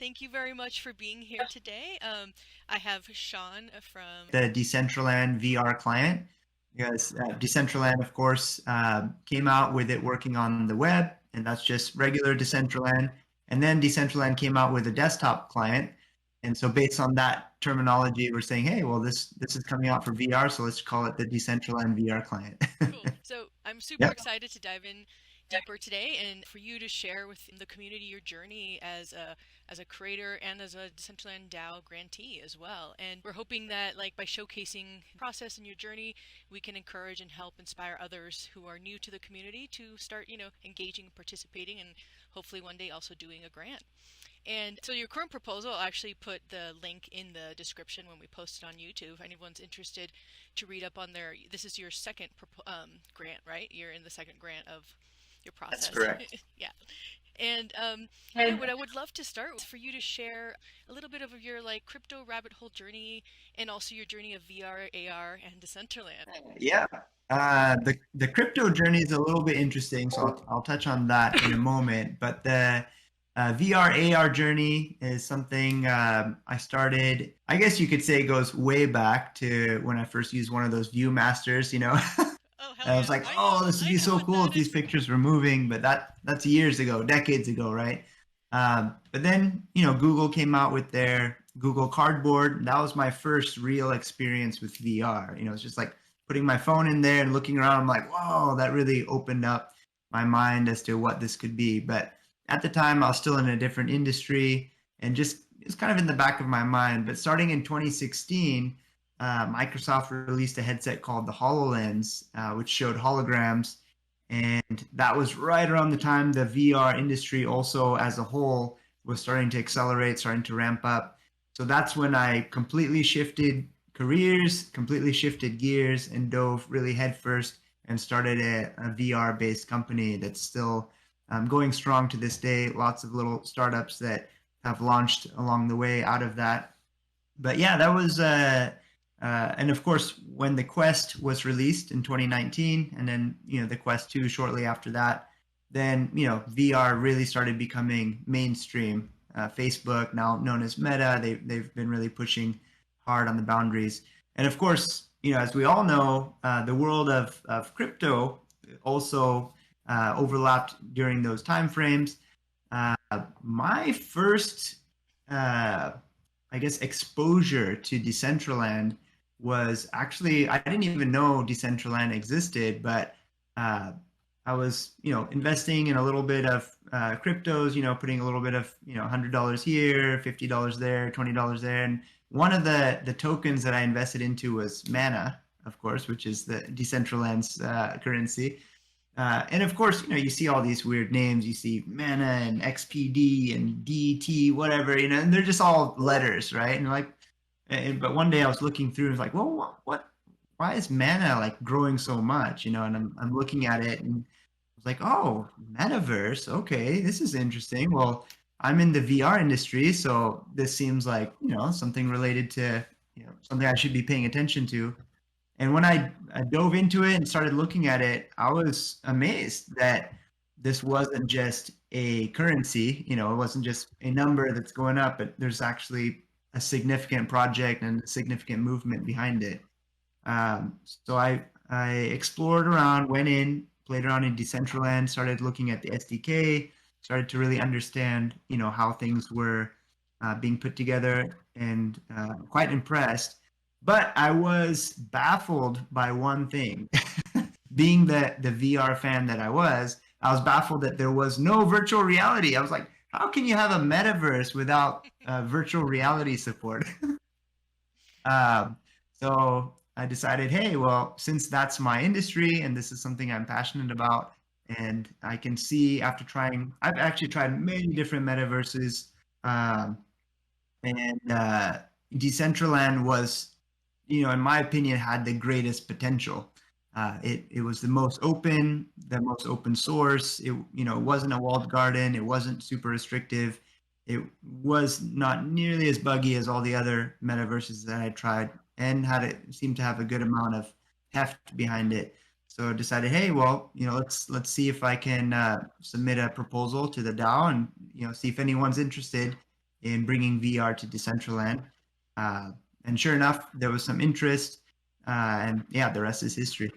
Thank you very much for being here today. I have Sean from The Decentraland VR client, because Decentraland, of course, came out with it working on the web, and that's just regular Decentraland. And then Decentraland came out with a desktop client. And so based on that terminology, we're saying, hey, well, this is coming out for VR, so let's call it the Decentraland VR client. Cool. So I'm super Yep. excited to dive in deeper today and for you to share with the community your journey as a creator and as a Decentraland DAO grantee as well. And we're hoping that like by showcasing the process and your journey, we can encourage and help inspire others who are new to the community to start, engaging, participating, and hopefully one day also doing a grant. And so your current proposal, I'll actually put the link in the description when we post it on YouTube. If anyone's interested to read up on this is your second grant, right? You're in the second grant of your That's process. correct. Yeah. And what I would love to start with for you to share a little bit of your like crypto rabbit hole journey and also your journey of VR, AR, and Decentraland. Yeah. The crypto journey is a little bit interesting, so I'll touch on that in a moment. But the VR AR journey is something I started. I guess you could say it goes way back to when I first used one of those ViewMasters. Oh hell And I was yeah! like, I oh, know, this would I be know so what cool that if these is. pictures were moving. But that's years ago, decades ago, right? But then Google came out with their Google Cardboard. That was my first real experience with VR. It's just like putting my phone in there and looking around. I'm like, whoa, that really opened up my mind as to what this could be. But at the time, I was still in a different industry and just it's kind of in the back of my mind. But starting in 2016, Microsoft released a headset called the HoloLens, which showed holograms. And that was right around the time the VR industry also as a whole was starting to accelerate, starting to ramp up. So that's when I completely shifted careers, completely shifted gears, and dove really headfirst and started a VR based company that's still going strong to this day. Lots of little startups that have launched along the way out of that. But yeah, that was and of course when the Quest was released in 2019, and then the Quest 2 shortly after that, then VR really started becoming mainstream. Facebook, now known as Meta, they've been really pushing hard on the boundaries. And of course, as we all know, the world of crypto also overlapped during those time frames. My first I guess exposure to Decentraland was actually I didn't even know Decentraland existed, but I was investing in a little bit of cryptos, putting a little bit of $100 here, $50 there, $20 there, and one of the tokens that I invested into was Mana, of course, which is the Decentraland's currency. And of course, you see all these weird names. You see Mana and XPD and DT, whatever, and they're just all letters, right? And like, but one day I was looking through and was like, well, why is Mana like growing so much? And I'm looking at it and I was like, oh, metaverse. Okay, this is interesting. Well, I'm in the VR industry, so this seems like, something related to, something I should be paying attention to. And when I dove into it and started looking at it, I was amazed that this wasn't just a currency, it wasn't just a number that's going up, but there's actually a significant project and a significant movement behind it. So I explored around, went in, played around in Decentraland, started looking at the SDK, started to really understand, how things were being put together, and quite impressed. But I was baffled by one thing. Being the VR fan that I was baffled that there was no virtual reality. I was like, how can you have a metaverse without virtual reality support? um, so I decided, hey, well, since that's my industry and this is something I'm passionate about, and I can see after I've actually tried many different metaverses, um, and Decentraland was, in my opinion, had the greatest potential. It was the most open source. It wasn't a walled garden. It wasn't super restrictive. It was not nearly as buggy as all the other metaverses that I tried, and seemed to have a good amount of heft behind it. So I decided, hey, well, let's see if I can submit a proposal to the DAO and see if anyone's interested. in bringing VR to Decentraland. And sure enough, there was some interest, and yeah, the rest is history.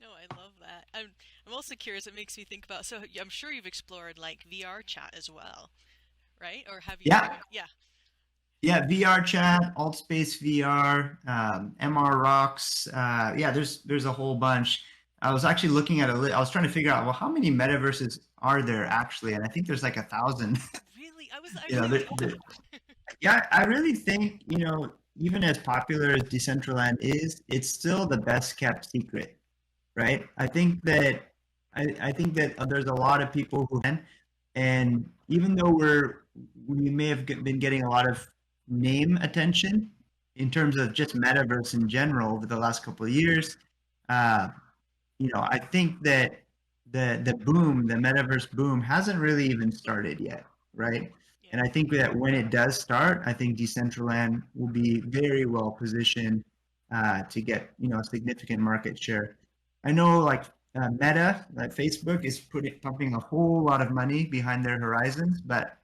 No, I love that. I'm also curious. It makes me think about. So I'm sure you've explored like VR chat as well, right? Or have you? Yeah, Yeah. yeah, VR chat, Altspace VR, MR Rocks. Yeah, there's a whole bunch. I was actually looking at I was trying to figure out, well, how many metaverses are there actually? And I think there's like 1,000. Really? I You know, really. yeah, I really think, even as popular as Decentraland is, it's still the best kept secret, right? I think that there's a lot of people who can, and even though we may have been getting a lot of name attention in terms of just metaverse in general over the last couple of years, uh, I think that the boom, the metaverse boom, hasn't really even started yet, right? Yeah. And I think that when it does start, I think Decentraland will be very well positioned to get a significant market share. I know like Meta, like Facebook, is pumping a whole lot of money behind their horizons, but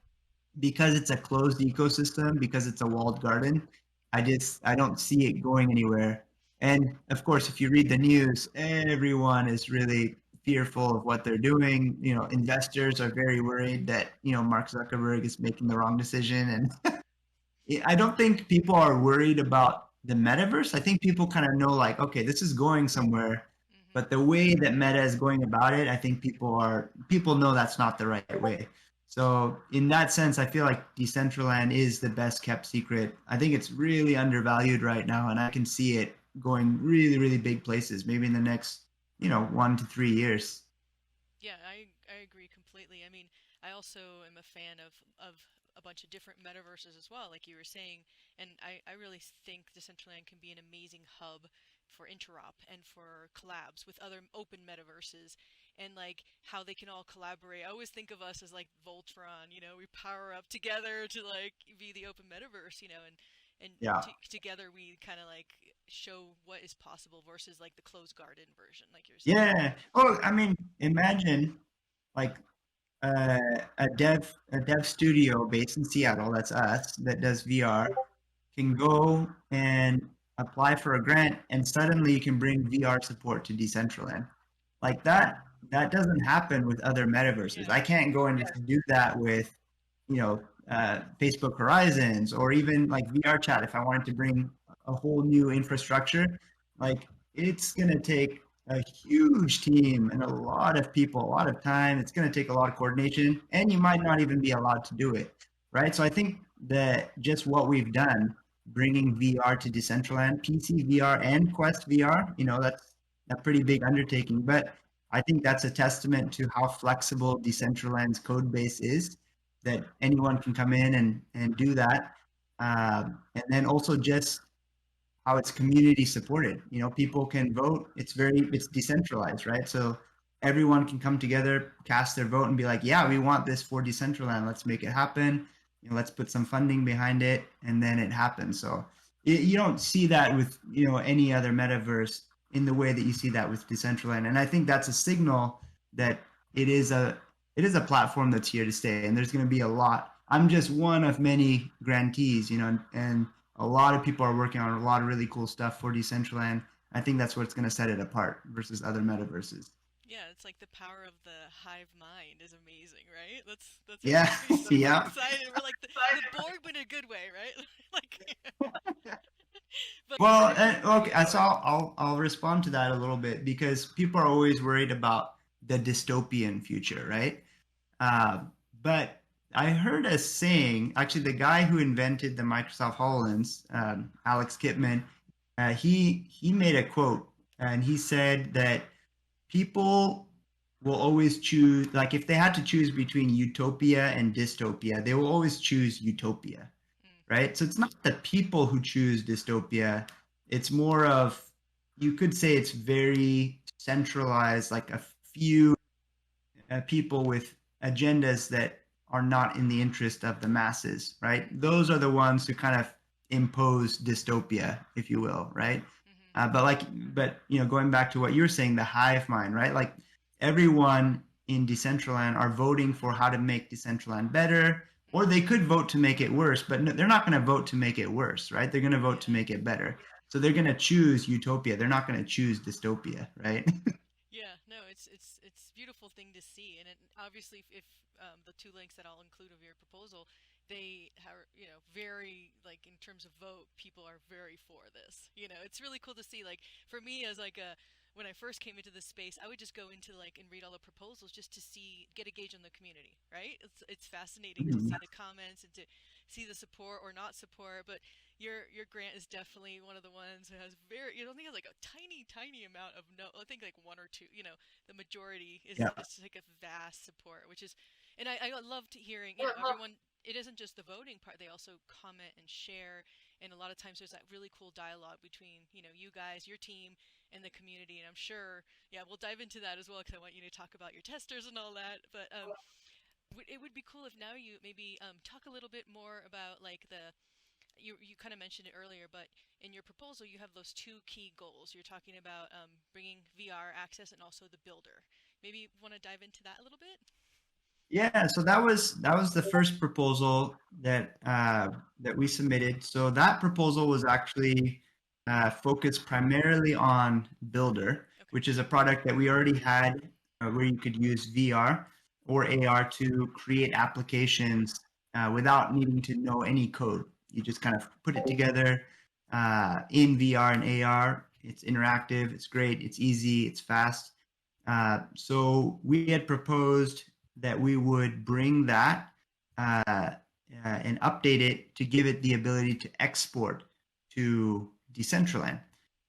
because it's a closed ecosystem, because it's a walled garden, I don't see it going anywhere. And of course, if you read the news, everyone is really fearful of what they're doing. Investors are very worried that Mark Zuckerberg is making the wrong decision, and I don't think people are worried about the metaverse. I think people kind of know, like, okay, this is going somewhere, Hmm. but the way that Meta is going about it, I think people know that's not the right way. So in that sense, I feel like Decentraland is the best kept secret. I think it's really undervalued right now, and I can see it going really, really big places, maybe in the next, 1 to 3 years. Yeah, I agree completely. I mean, I also am a fan of a bunch of different metaverses as well, like you were saying, and I really think Decentraland can be an amazing hub for interop and for collabs with other open metaverses and like how they can all collaborate. I always think of us as like Voltron, we power up together to like be the open metaverse, and Yeah. together we kind of like show what is possible versus like the closed garden version, like you're saying. Yeah. Oh, I mean, imagine like uh, a dev studio based in Seattle, that's us, that does VR, can go and apply for a grant, and suddenly you can bring VR support to Decentraland. Like that doesn't happen with other metaverses. Yeah. I can't go and just do that with Facebook Horizons, or even like VR chat. If I wanted to bring a whole new infrastructure, like it's going to take a huge team and a lot of people, a lot of time. It's going to take a lot of coordination, and you might not even be allowed to do it, right? So I think that just what we've done, bringing VR to Decentraland, PC VR and Quest VR, that's a pretty big undertaking. But I think that's a testament to how flexible Decentraland's code base is, that anyone can come in and do that. And then also just how it's community supported. People can vote. It's decentralized, right? So everyone can come together, cast their vote, and be like, yeah, we want this for Decentraland. Let's make it happen. Let's put some funding behind it, and then it happens. So you don't see that with any other metaverse in the way that you see that with Decentraland. And I think that's a signal that it is a platform that's here to stay, and there's going to be a lot. I'm just one of many grantees, and a lot of people are working on a lot of really cool stuff for Decentraland. I think that's what's going to set it apart versus other metaverses. Yeah, it's like the power of the hive mind is amazing, right? That's what Yeah, makes me so yeah. excited. We're like the Borg, but in a good way, right? Like, but Well, okay. So I'll respond to that a little bit, because people are always worried about the dystopian future, right? Uh, but I heard a saying. Actually, the guy who invented the Microsoft HoloLens, Alex Kipman, he made a quote, and he said that people will always choose, like, if they had to choose between utopia and dystopia, they will always choose utopia, mm, right? So it's not the people who choose dystopia. It's more of, you could say it's very centralized, like a few people with agendas that are not in the interest of the masses, right? Those are the ones who kind of impose dystopia, if you will, right? hmm But going back to what you're saying, the hive mind, right? Like everyone in Decentraland are voting for how to make Decentraland better. or they could vote to make it worse, but no, they're not going to vote to make it worse, right? They're going to vote to Yeah. make it better. So they're going to choose utopia. They're not going to choose dystopia, right? Yeah, no, it's a beautiful thing to see, and it, obviously, if the two links that I'll include of your proposal, they are, very like in terms of vote, people are very for this. It's really cool to see. Like for me, as like a when I first came into this space, I would just go into like and read all the proposals just to get a gauge on the community, right? It's fascinating to see the comments and to see the support or not support, but your grant is definitely one of the ones that has very you don't think has like a tiny amount of no I think like one or two, the majority is Yeah. just like a vast support, which is and I loved hearing, everyone, it isn't just the voting part, they also comment and share, and a lot of times there's that really cool dialogue between, you guys, your team, and the community, and I'm sure, yeah, we'll dive into that as well because I want you to talk about your testers and all that, but it would be cool if now you maybe talk a little bit more about like you kind of mentioned it earlier, but in your proposal, you have those two key goals. You're talking about bringing VR access and also the builder. Maybe want to dive into that a little bit? Yeah, so that was the first proposal that we submitted. So that proposal was actually focused primarily on Bylder, Okay. which is a product that we already had where you could use VR or AR to create applications without needing to know any code. You just kind of put it together in VR and AR. It's interactive, it's great, it's easy, it's fast. So we had proposed that we would bring that and update it to give it the ability to export to Decentraland,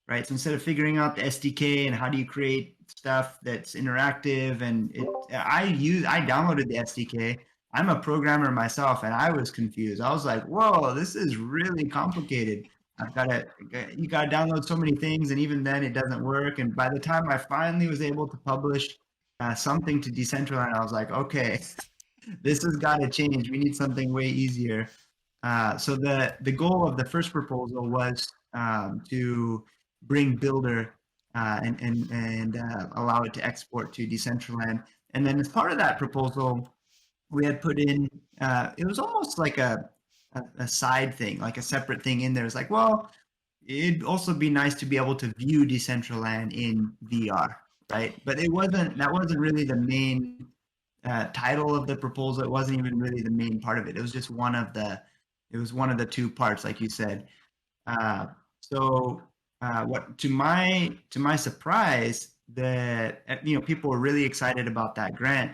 right? So instead of figuring out the SDK and how do you create stuff that's interactive, I downloaded the SDK. I'm a programmer myself, and I was confused. I was like, "Whoa, this is really complicated." I've got to, you got to download so many things, and even then, it doesn't work. And by the time I finally was able to publish something to Decentraland, I was like, okay, this has got to change. We need something way easier. So the goal of the first proposal was to bring Bylder and allow it to export to Decentraland. And then as part of that proposal, we had put in it was almost like a side thing, like a separate thing in there. It's like, well, it'd also be nice to be able to view Decentraland in VR, right? But that wasn't really the main title of the proposal. It wasn't even really the main part of it. It was just one of the two parts, like you said. Uh, so what to my surprise, that people were really excited about that grant,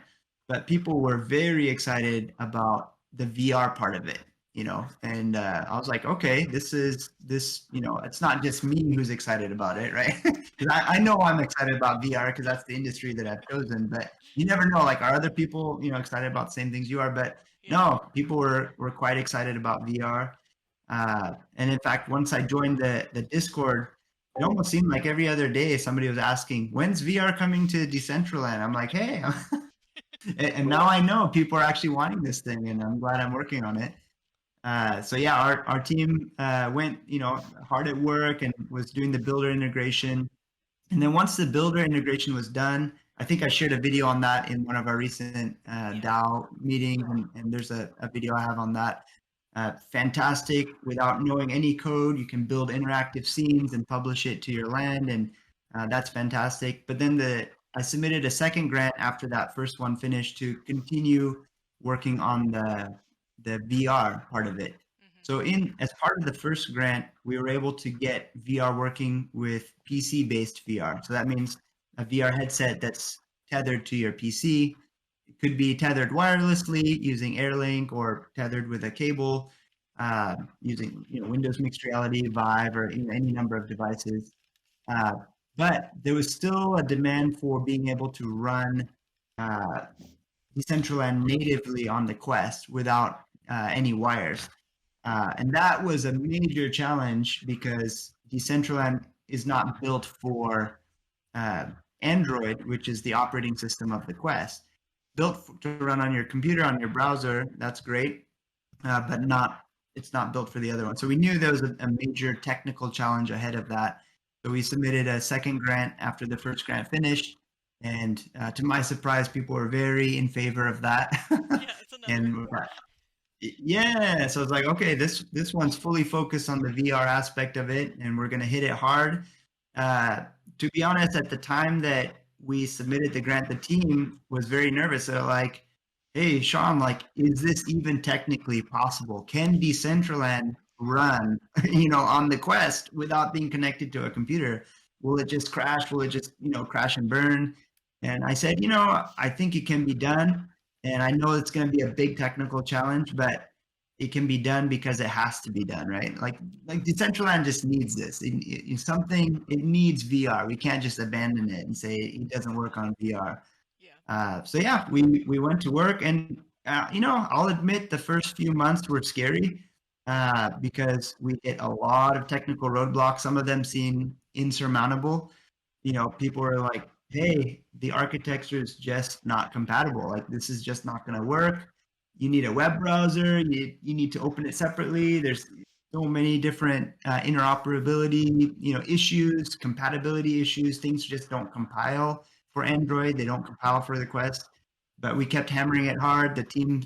but people were very excited about the VR part of it. And I was like, okay, it's not just me who's excited about it, right? Because I know I'm excited about VR because that's the industry that I've chosen, but you never know, like, are other people excited about the same things you are? But Yeah. no, people were quite excited about VR. And in fact, once I joined the Discord, it almost seemed like every other day somebody was asking, when's VR coming to Decentraland? I'm like, hey, and now I know people are actually wanting this thing, and I'm glad I'm working on it. So yeah, our team went hard at work and was doing the Bylder integration. And then once the Bylder integration was done, I think I shared a video on that in one of our recent Yeah. DAO meetings, and there's a video I have on that. Fantastic. Without knowing any code, you can build interactive scenes and publish it to your land, and that's fantastic. But then I submitted a second grant after that first one finished to continue working on the VR part of it. Hmm. So as part of the first grant, we were able to get VR working with PC-based VR. So that means a VR headset that's tethered to your PC. It could be tethered wirelessly using AirLink or tethered with a cable using Windows Mixed Reality, Vive, or any number of devices. Uh, but there was still a demand for being able to run uh, Decentraland natively on the Quest without any wires. And that was a major challenge because Decentraland is not built for uh, Android, which is the operating system of the Quest. Built to run on your computer, on your browser, that's great, but it's not built for the other one. So we knew there was a major technical challenge ahead of that. So we submitted a second grant after the first grant finished. And to my surprise, people were very in favor of that. Yeah, it's another. and Yeah, so it's like, okay, this one's fully focused on the VR aspect of it, and we're gonna hit it hard. Uh, to be honest, at the time that we submitted the grant, the team was very nervous. They're like, "Hey, Sean, like, is this even technically possible? Can Decentraland run, on the Quest without being connected to a computer? Will it just crash? Will it just, crash and burn?" And I said, I think it can be done. And I know it's going to be a big technical challenge, but it can be done because it has to be done, right? Like Decentraland just needs this. It needs VR. We can't just abandon it and say it doesn't work on VR. Yeah. So yeah, we went to work, and I'll admit the first few months were scary because we hit a lot of technical roadblocks. Some of them seem insurmountable. People are like, "Hey, the architecture is just not compatible. Like this is just not going to work. You need a web browser. You need to open it separately. There's so many different interoperability, issues, compatibility issues. Things just don't compile for Android. They don't compile for the Quest." But we kept hammering it hard. The team,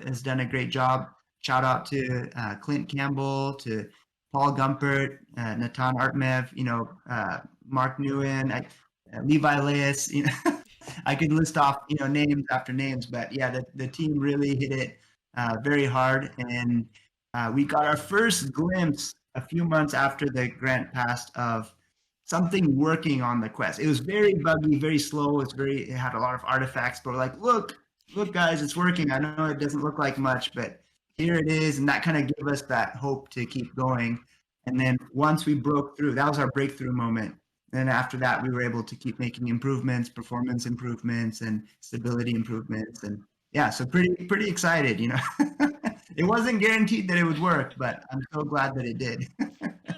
has done a great job. Shout out to Clint Campbell, to Paul Gumpert, Natan Artmev, Mark Nguyen, Levi Leis. I could list off, names after names, but yeah, the team really hit it very hard, and we got our first glimpse a few months after the grant passed of something working on the Quest. It was very buggy, very slow. It had a lot of artifacts, but we're like, look, guys, it's working. I know it doesn't look like much, but here it is, and that kind of gave us that hope to keep going. And then once we broke through, that was our breakthrough moment. And after that, we were able to keep making improvements, performance improvements, and stability improvements. And yeah, so pretty excited. It wasn't guaranteed that it would work, but I'm so glad that it did. No,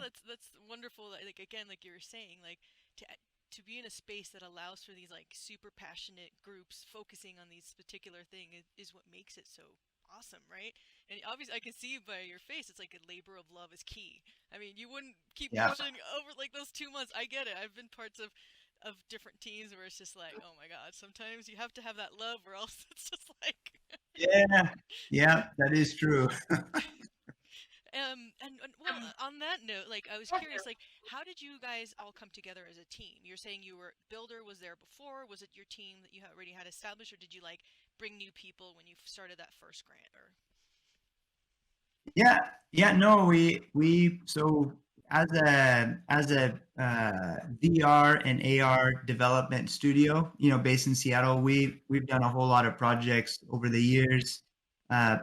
that's wonderful. Like again, like you were saying, like to be in a space that allows for these like super passionate groups focusing on these particular thing is what makes it so awesome, right? And obviously, I can see by your face, it's like a labor of love is key. I mean, you wouldn't keep Yeah, pushing over like those 2 months. I get it. I've been parts of different teams where it's just like, oh my god. Sometimes you have to have that love, or else it's just like yeah, yeah, that is true. and well, on that note, like I was curious, like how did you guys all come together as a team? You're saying you were Builder was there before. Was it your team that you already had established, or did you like bring new people when you started that first grant? Or Yeah, yeah, no, we so as a VR and AR development studio, based in Seattle, we've done a whole lot of projects over the years.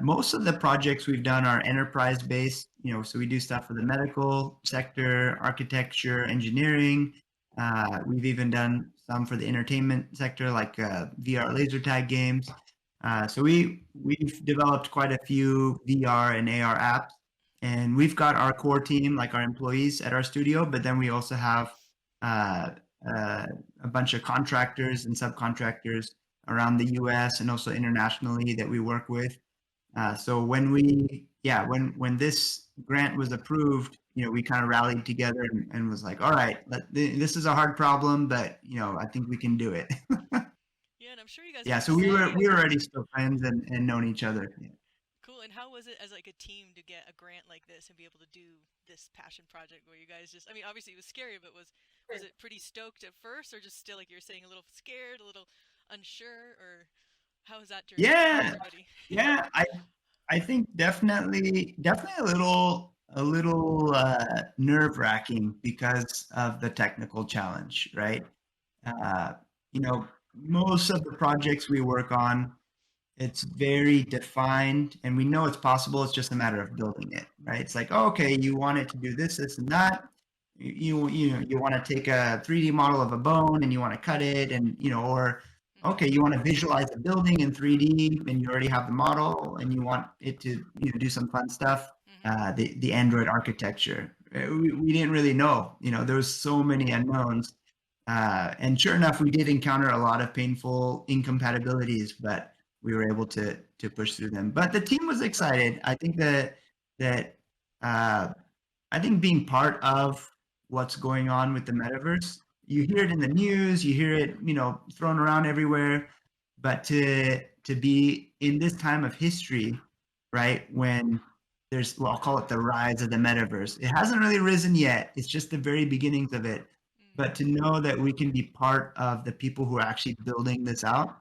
Most of the projects we've done are enterprise based, so we do stuff for the medical sector, architecture, engineering. We've even done some for the entertainment sector, like VR laser tag games. So we've developed quite a few VR and AR apps, and we've got our core team, like our employees at our studio, but then we also have uh, a bunch of contractors and subcontractors around the U.S. and also internationally that we work with. So when this grant was approved, we kind of rallied together and was like, all right, this is a hard problem, but I think we can do it. yeah, and I'm sure you guys Yeah, got so to see. we were already still friends and known each other. Yeah. Cool. And how was it as like a team to get a grant like this and be able to do this passion project where you guys just I mean obviously it was scary, but was it pretty stoked at first or just still like you're saying a little scared, a little unsure, or how was that journey for Yeah, everybody? yeah. I think definitely a little nerve wracking because of the technical challenge, right? Uh, Most of the projects we work on, it's very defined, and we know it's possible. It's just a matter of building it, right? It's like, oh, okay, you want it to do this, this, and that. You want to take a 3D model of a bone and you want to cut it, and or Hmm. okay, you want to visualize a building in 3D, and you already have the model, and you want it to do some fun stuff. Hmm. The Android architecture, we didn't really know. There was so many unknowns, and sure enough, we did encounter a lot of painful incompatibilities, but we were able to push through them. But the team was excited. I think that uh, I think being part of what's going on with the metaverse, you hear it in the news, you hear it, thrown around everywhere, but to be in this time of history right? When there's, well, I'll call it the rise of the metaverse. It hasn't really risen yet. It's just the very beginnings of it. But to know that we can be part of the people who are actually building this out,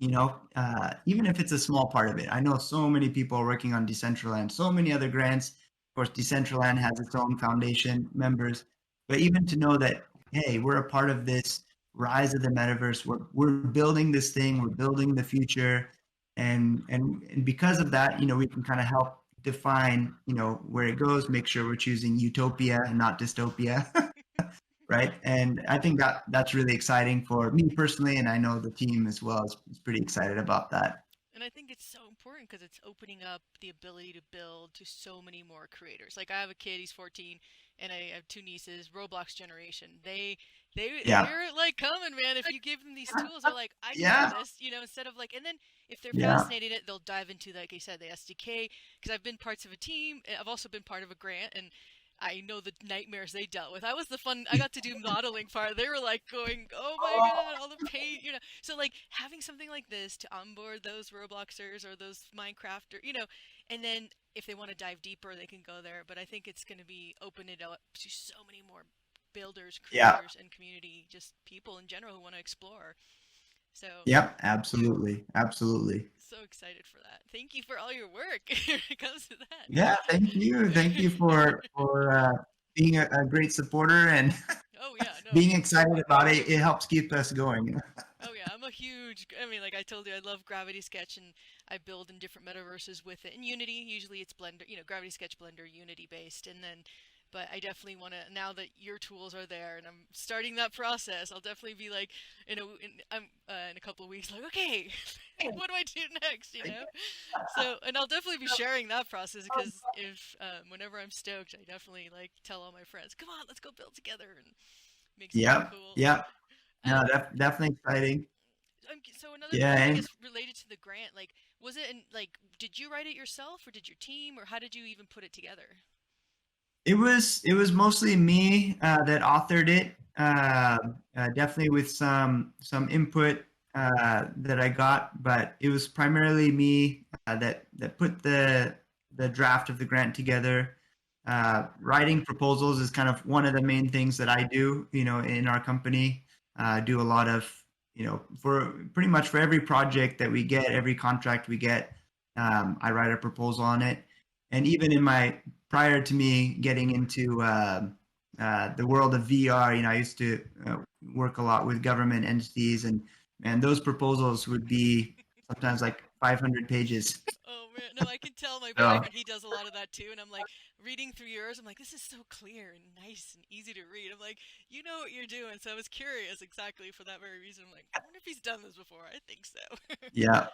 even if it's a small part of it. I know so many people are working on Decentraland, so many other grants. Of course, Decentraland has its own foundation members, but even to know that, hey, we're a part of this rise of the metaverse. We're building this thing. We're building the future, and because of that, we can kind of help define, where it goes. Make sure we're choosing utopia and not dystopia. Right? And I think that's really exciting for me personally, and I know the team as well is pretty excited about that. And I think it's so important because it's opening up the ability to build to so many more creators. Like I have a kid, he's 14, and I have two nieces, Roblox generation. Yeah, They're like coming, man. If you give them these tools, they're like, I can yeah, do this, instead of like, and then if they're yeah. fascinated in it, they'll dive into, like I said, the SDK. Because I've been parts of a team. I've also been part of a grant, and I know the nightmares they dealt with. I got to do modeling part. They were like going, oh my God, all the paint. So like having something like this to onboard those Robloxers or those Minecraft and then if they want to dive deeper, they can go there. But I think it's going to be open it up to so many more builders, Yeah. creators, and community, just people in general who want to explore. So Yep, absolutely. Absolutely. so excited for that. Thank you for all your work when it comes to Yeah, thank you. Thank you that. for being a great supporter and Oh yeah, no. being excited about it. It helps keep us going. Oh yeah, I'm a huge. I mean, like I told you, I love Gravity Sketch, and I build in different metaverses with it. In Unity, usually it's Blender, Gravity Sketch, Blender, Unity based, and then. But I definitely want to now that your tools are there, and I'm starting that process. I'll definitely be like, in a couple of weeks, like, okay, what do I do next? So, and I'll definitely be sharing that process because if whenever I'm stoked, I definitely like tell all my friends, come on, let's go build together and make something Yep, cool. yep. No, Um, definitely exciting. so another Yeah, question, I and guess, related to the grant, like, was it like, did you write it yourself, or did your team, or how did you even put it together? it was mostly me that authored it. Definitely with some input that I got, but it was primarily me that put the draft of the grant together. Writing proposals is kind of one of the main things that I do, in our company. Do a lot of, for pretty much for every project that we get, every contract we get, I write a proposal on it. And even in my prior to me getting into the world of VR, I used to work a lot with government entities, and those proposals would be sometimes like 500 pages. Oh man, no, I can tell my So boyfriend, he does a lot of that too, and I'm like reading through yours, I'm like, this is so clear and nice and easy to read. I'm like, you know what you're doing. So I was curious exactly for that very reason. I'm like, I wonder if he's done this before. I think so. yeah,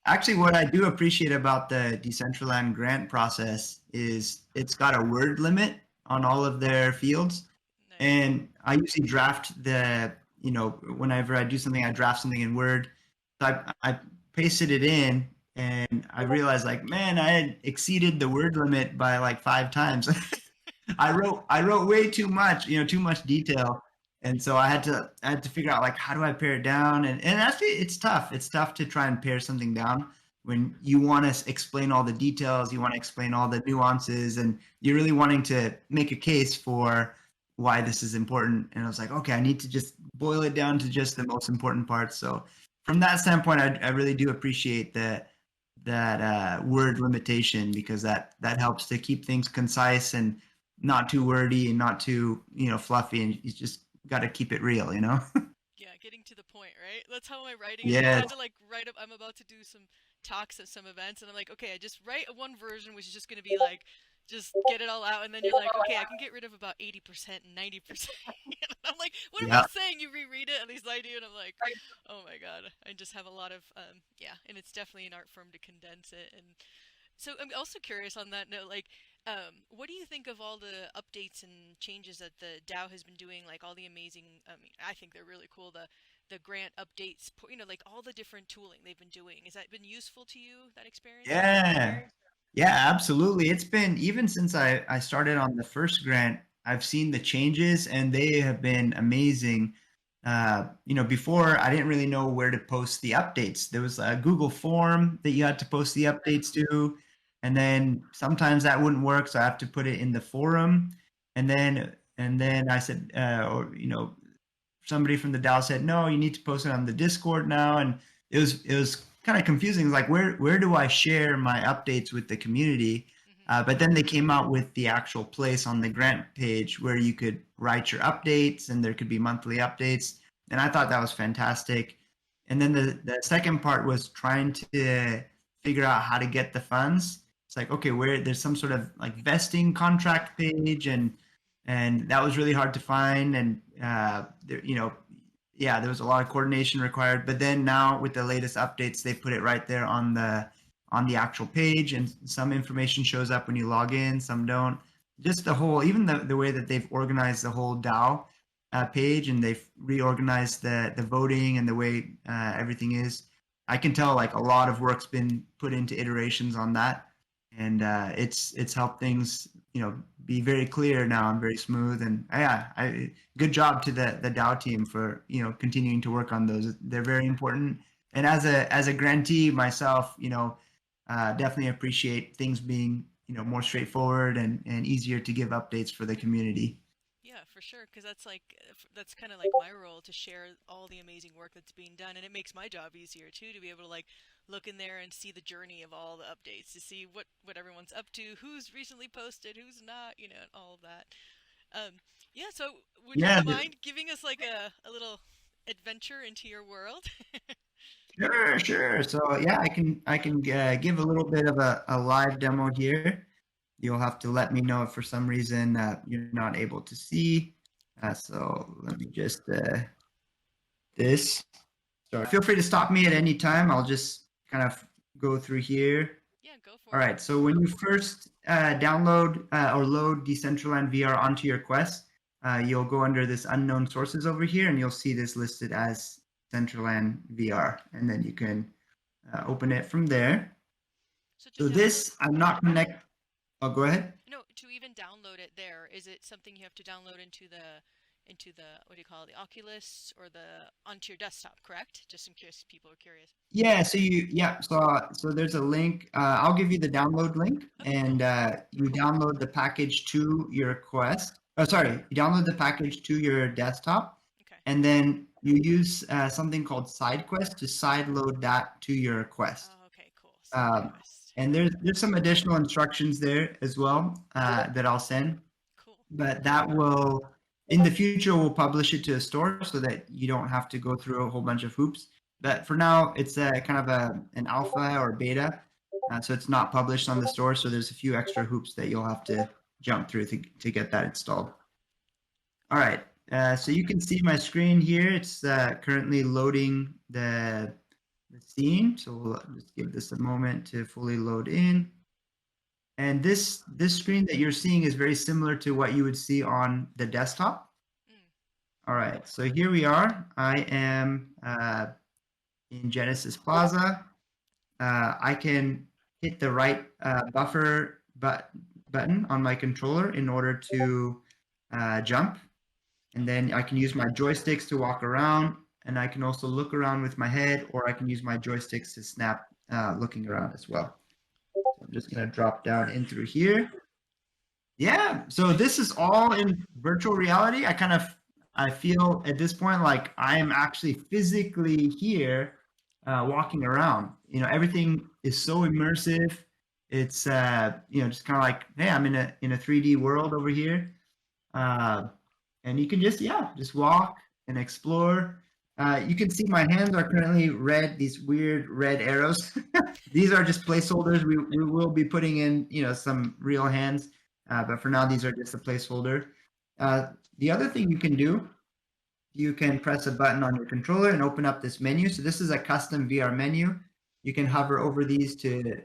actually, what I do appreciate about the Decentraland grant process is it's got a word limit on all of their fields. Nice. And I usually draft whenever I do something, I draft something in Word. So I pasted it in and I realized like, man, I had exceeded the word limit by like 5 times. I wrote way too much, too much detail. And so I had to figure out like how do I pare it down, and actually it's tough. It's tough to try and pare something down when you want to explain all the details, you want to explain all the nuances, and you're really wanting to make a case for why this is important. And I was like, okay, I need to just boil it down to just the most important parts. So from that standpoint, I really do appreciate that word limitation, because that helps to keep things concise and not too wordy and not too fluffy, and you just got to keep it real. Yeah, getting to the point, right? That's how my writing is. I Yes. had to like write up. I'm about to do some talks at some events, and I'm like, okay, I just write one version, which is just gonna be like, just get it all out, and then you're like, okay, I can get rid of about 80% and 90%. I'm like, what am I Yeah. saying? You reread it, at least I do, and I'm like, oh my god, I just have a lot of yeah, and it's definitely an art form to condense it. And so I'm also curious on that note, like, what do you think of all the updates and changes that the DAO has been doing? Like all the amazing, I mean, I think they're really cool. The grant updates, like all the different tooling they've been doing. Has that been useful to you? That experience? Yeah. Yeah, absolutely. It's been, even since I started on the first grant, I've seen the changes and they have been amazing. Before I didn't really know where to post the updates. There was a Google form that you had to post the updates to. and then sometimes that wouldn't work, so I have to put it in the forum, and then I said, or somebody from the DAO said, no, you need to post it on the Discord now, and it was kind of confusing. Like, where do I share my updates with the community? Hmm. But then they came out with the actual place on the grant page where you could write your updates, and there could be monthly updates, and I thought that was fantastic. And then the second part was trying to figure out how to get the funds. It's like, okay, where there's some sort of like vesting contract page, and that was really hard to find. And yeah, there was a lot of coordination required. But then now with the latest updates, they put it right there on the actual page, and some information shows up when you log in, some don't. Just the whole, even the way that they've organized the whole DAO page, and they've reorganized the voting and the way everything is. I can tell like a lot of work's been put into iterations on that, and it's helped things be very clear now and very smooth. And yeah, good job to the DAO team for continuing to work on those. They're very important. And as a grantee myself, definitely appreciate things being more straightforward and easier to give updates for the community. Yeah, for sure, because that's kind of like my role to share all the amazing work that's being done, and it makes my job easier too to be able to like look in there and see the journey of all the updates, to see what everyone's up to, who's recently posted, who's not, and all of that. Yeah, so would you Yeah, mind giving us like a little adventure into your world? sure, sure. So yeah, I can give a little bit of a live demo here. You'll have to let me know if for some reason you're not able to see. So let me just this. So feel free to stop me at any time. I'll just kind of go through here. Yeah, go All for it. right. So when you first download or load Decentraland VR onto your Quest, you'll go under this unknown sources over here, and you'll see this listed as Decentraland VR, and then you can open it from there. So to So download, this, I'm not connect. Oh, go ahead. no, to even download it there, is it something you have to download into the what do you call it, the Oculus or the onto your desktop, correct? Just in case people are curious. Yeah, so there's a link. I'll give you the download link, Okay, and cool. you download the package to your Quest. Oh, sorry, you download the package to your desktop, Okay. and then you use something called SideQuest to sideload that to your Quest. Oh, okay, cool. Side Um, quest. and there's some additional instructions there as well that I'll send, Cool. but that will in the future we'll publish it to a store so that you don't have to go through a whole bunch of hoops. But for now it's a kind of an alpha or beta, so it's not published on the store, so there's a few extra hoops that you'll have to jump through to get that installed. All right, so you can see my screen here. It's currently loading the scene, so we'll just give this a moment to fully load in. And this screen that you're seeing is very similar to what you would see on the desktop. Mm. All right, so here we are. I am in Genesis Plaza. I can hit the right buffer button on my controller in order to jump. And then I can use my joysticks to walk around, and I can also look around with my head, or I can use my joysticks to snap looking around as well. So I'm just gonna drop down in through here. Yeah, so this is all in virtual reality. I feel at this point like I am actually physically here walking around. Everything is so immersive. It's just kind of like, hey, I'm in a 3D world over here. Uh, and you can just walk and explore. You can see my hands are currently red, these weird red arrows. These are just placeholders. We will be putting in some real hands, but for now these are just a placeholder. The other thing you can do, you can press a button on your controller and open up this menu. So this is a custom VR menu. You can hover over these to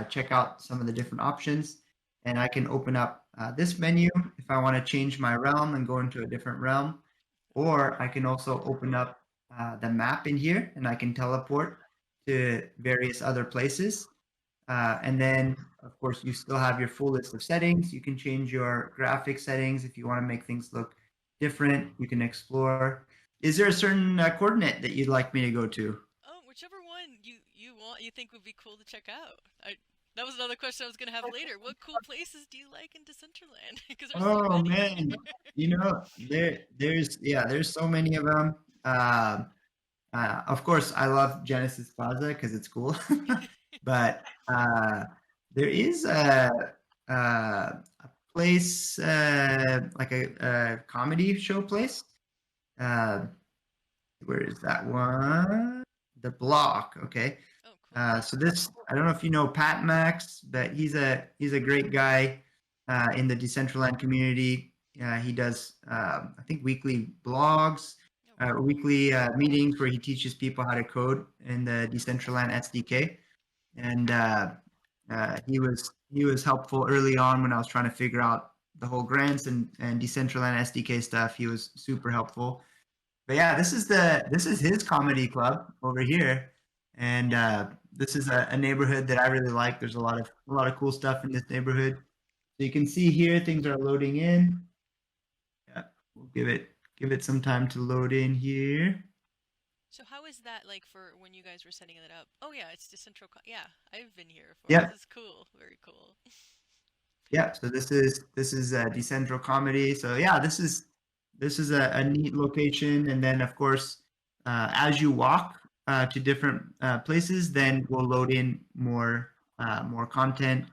check out some of the different options, and I can open up this menu if I want to change my realm and go into a different realm, or I can also open up the map in here, and I can teleport to various other places. And then, of course, you still have your full list of settings. You can change your graphic settings if you want to make things look different. You can explore. Is there a certain coordinate that you'd like me to go to? Oh, whichever one you want, you think would be cool to check out. That was another question I was going to have later. What cool places do you like in Decentraland? Because there's so Oh many. man, there's so many of them. Uh, of course, I love Genesis Plaza because it's cool, but there is a place like a comedy show place. Uh, where is that one? The Block. Okay. Oh, cool. So this, I don't know if you know Pat Max, but he's a great guy in the Decentraland community. He does, I think, weekly blogs, Oh, cool. weekly meetings where he teaches people how to code in the Decentraland SDK. And he was helpful early on when I was trying to figure out the whole grants and Decentraland SDK stuff. He was super helpful. But yeah, this is his comedy club over here, and this is a neighborhood that I really like. There's a lot of cool stuff in this neighborhood. So you can see here things are loading in. Yeah, we'll give it some time to load in here. So how is that like for when you guys were setting it up? Oh yeah, it's Yeah, I've been here before. Yep, This is cool. Very cool. yep. So this is decentral comedy. So yeah, this is a neat location. And then of course, as you walk to different places, then we'll load in more content.